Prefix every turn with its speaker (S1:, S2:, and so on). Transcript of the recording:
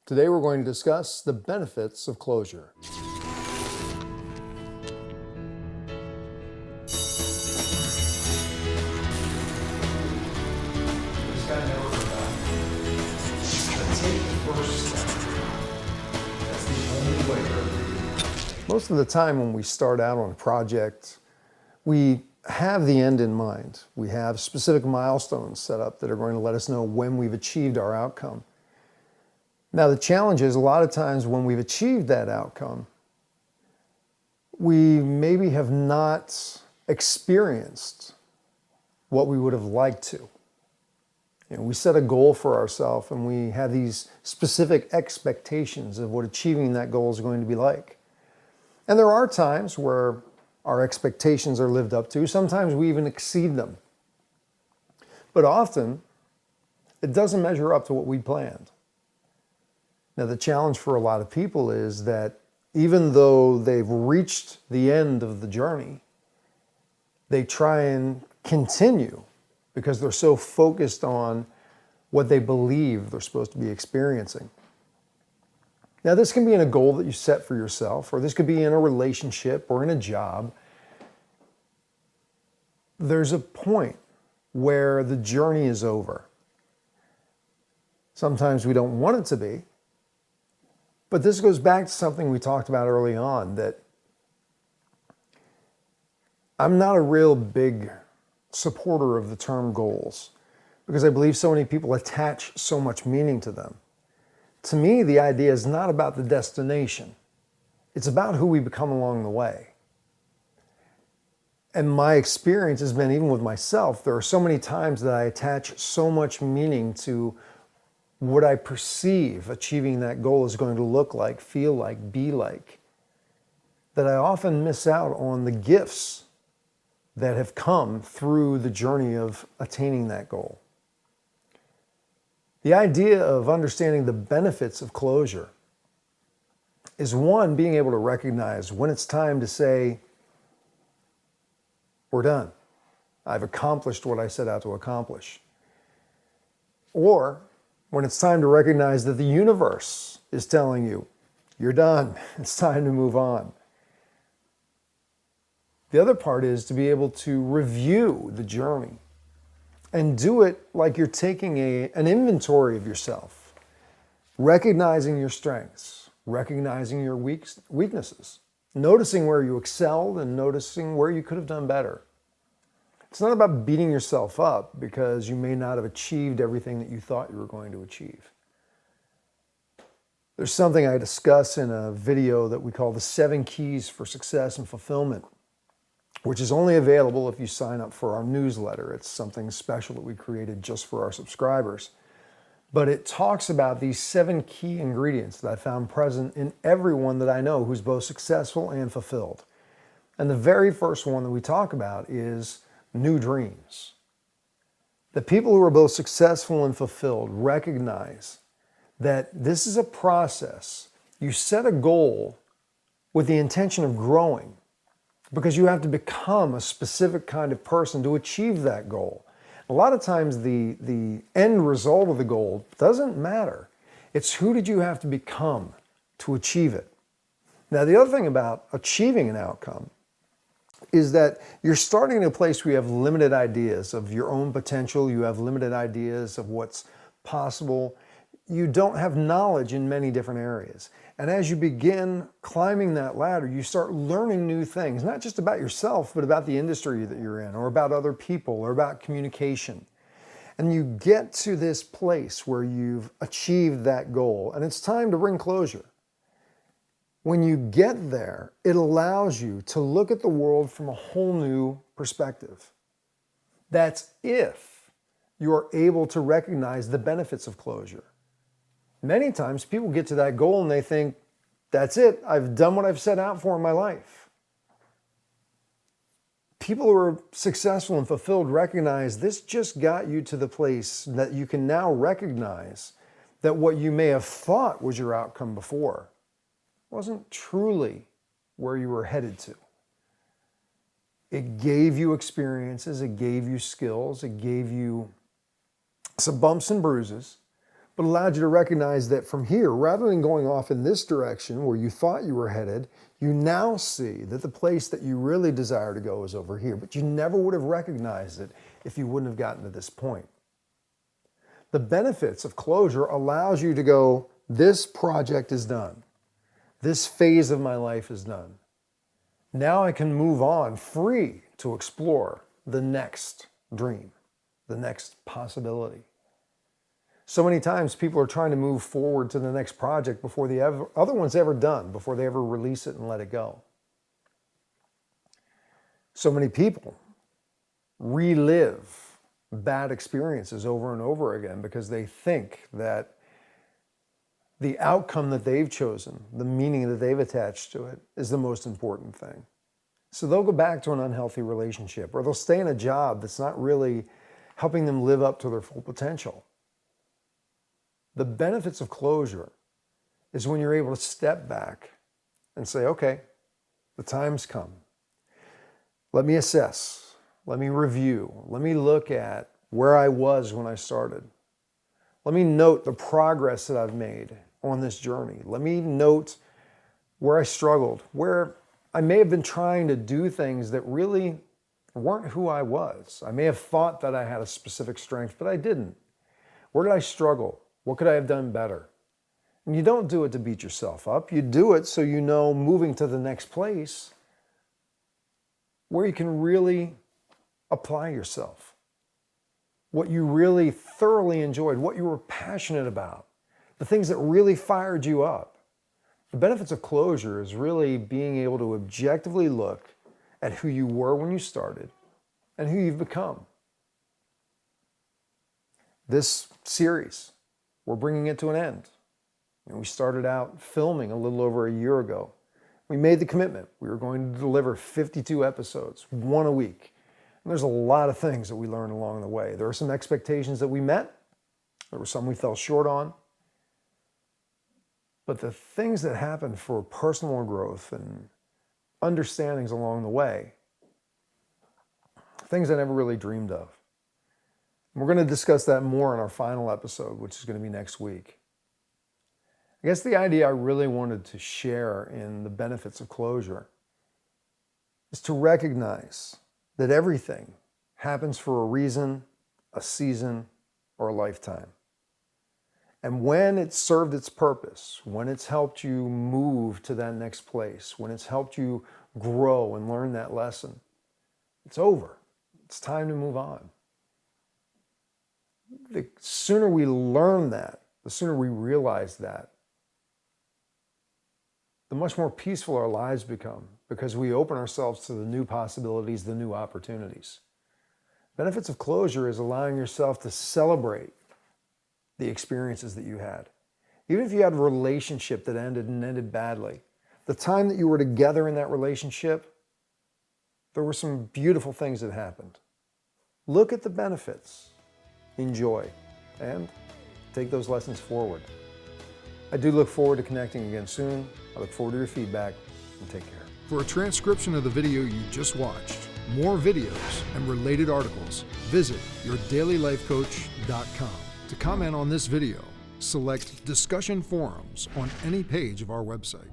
S1: Today we're going to discuss the benefits of closure. Most of the time when we start out on a project, we have the end in mind. We have specific milestones set up that are going to let us know when we've achieved our outcome. Now the challenge is a lot of times when we've achieved that outcome, we maybe have not experienced what we would have liked to. We set a goal for ourselves and we have these specific expectations of what achieving that goal is going to be like. And there are times where our expectations are lived up to. Sometimes we even exceed them. But often, it doesn't measure up to what we planned. Now, the challenge for a lot of people is that even though they've reached the end of the journey, they try and continue because they're so focused on what they believe they're supposed to be experiencing. Now, this can be in a goal that you set for yourself, or this could be in a relationship or in a job. There's a point where the journey is over. Sometimes we don't want it to be, but this goes back to something we talked about early on, that I'm not a real big supporter of the term goals because I believe so many people attach so much meaning to them. To me, the idea is not about the destination. It's about who we become along the way. And my experience has been, even with myself, there are so many times that I attach so much meaning to what I perceive achieving that goal is going to look like, feel like, be like, that I often miss out on the gifts that have come through the journey of attaining that goal. The idea of understanding the benefits of closure is, one, being able to recognize when it's time to say, we're done. I've accomplished what I set out to accomplish. Or when it's time to recognize that the universe is telling you, you're done, it's time to move on. The other part is to be able to review the journey and do it like you're taking an inventory of yourself, recognizing your strengths, recognizing your weaknesses, noticing where you excelled and noticing where you could have done better. It's not about beating yourself up because you may not have achieved everything that you thought you were going to achieve. There's something I discuss in a video that we call the 7 Keys for Success and Fulfillment, which is only available if you sign up for our newsletter. It's something special that we created just for our subscribers. But it talks about these 7 key ingredients that I found present in everyone that I know who's both successful and fulfilled. And the very first one that we talk about is new dreams. The people who are both successful and fulfilled recognize that this is a process. You set a goal with the intention of growing, because you have to become a specific kind of person to achieve that goal. A lot of times the end result of the goal doesn't matter. It's who did you have to become to achieve it. Now, the other thing about achieving an outcome is that you're starting in a place where you have limited ideas of your own potential. You have limited ideas of what's possible. You don't have knowledge in many different areas. And as you begin climbing that ladder, you start learning new things, not just about yourself, but about the industry that you're in, or about other people, or about communication. And you get to this place where you've achieved that goal, and it's time to bring closure. When you get there, it allows you to look at the world from a whole new perspective. That's if you are able to recognize the benefits of closure. Many times people get to that goal and they think, that's it, I've done what I've set out for in my life. People who are successful and fulfilled recognize this just got you to the place that you can now recognize that what you may have thought was your outcome before wasn't truly where you were headed to. It gave you experiences, it gave you skills, it gave you some bumps and bruises, but allowed you to recognize that from here, rather than going off in this direction where you thought you were headed, you now see that the place that you really desire to go is over here, but you never would have recognized it if you wouldn't have gotten to this point. The benefits of closure allows you to go, this project is done. This phase of my life is done. Now I can move on free to explore the next dream, the next possibility. So many times people are trying to move forward to the next project before the other one's ever done, before they ever release it and let it go. So many people relive bad experiences over and over again because they think that the outcome that they've chosen, the meaning that they've attached to it, is the most important thing. So they'll go back to an unhealthy relationship, or they'll stay in a job that's not really helping them live up to their full potential. The benefits of closure is when you're able to step back and say, okay, the time's come. Let me assess. Let me review. Let me look at where I was when I started. Let me note the progress that I've made on this journey. Let me note where I struggled, where I may have been trying to do things that really weren't who I was. I may have thought that I had a specific strength, but I didn't. Where did I struggle? What could I have done better? And you don't do it to beat yourself up. You do it so you know moving to the next place where you can really apply yourself. What you really thoroughly enjoyed, what you were passionate about, the things that really fired you up. The benefits of closure is really being able to objectively look at who you were when you started and who you've become. This series, we're bringing it to an end. And we started out filming a little over a year ago. We made the commitment. We were going to deliver 52 episodes, one a week. And there's a lot of things that we learned along the way. There were some expectations that we met. There were some we fell short on. But the things that happened for personal growth and understandings along the way, things I never really dreamed of. And we're going to discuss that more in our final episode, which is going to be next week. I guess the idea I really wanted to share in the benefits of closure is to recognize that everything happens for a reason, a season, or a lifetime. And when it's served its purpose, when it's helped you move to that next place, when it's helped you grow and learn that lesson, it's over. It's time to move on. The sooner we learn that, the sooner we realize that, the much more peaceful our lives become because we open ourselves to the new possibilities, the new opportunities. Benefits of closure is allowing yourself to celebrate the experiences that you had. Even if you had a relationship that ended and ended badly, the time that you were together in that relationship, there were some beautiful things that happened. Look at the benefits, enjoy, and take those lessons forward. I do look forward to connecting again soon. I look forward to your feedback, and take care. For a transcription of the video you just watched, more videos, and related articles, visit yourdailylifecoach.com. To comment on this video, select Discussion Forums on any page of our website.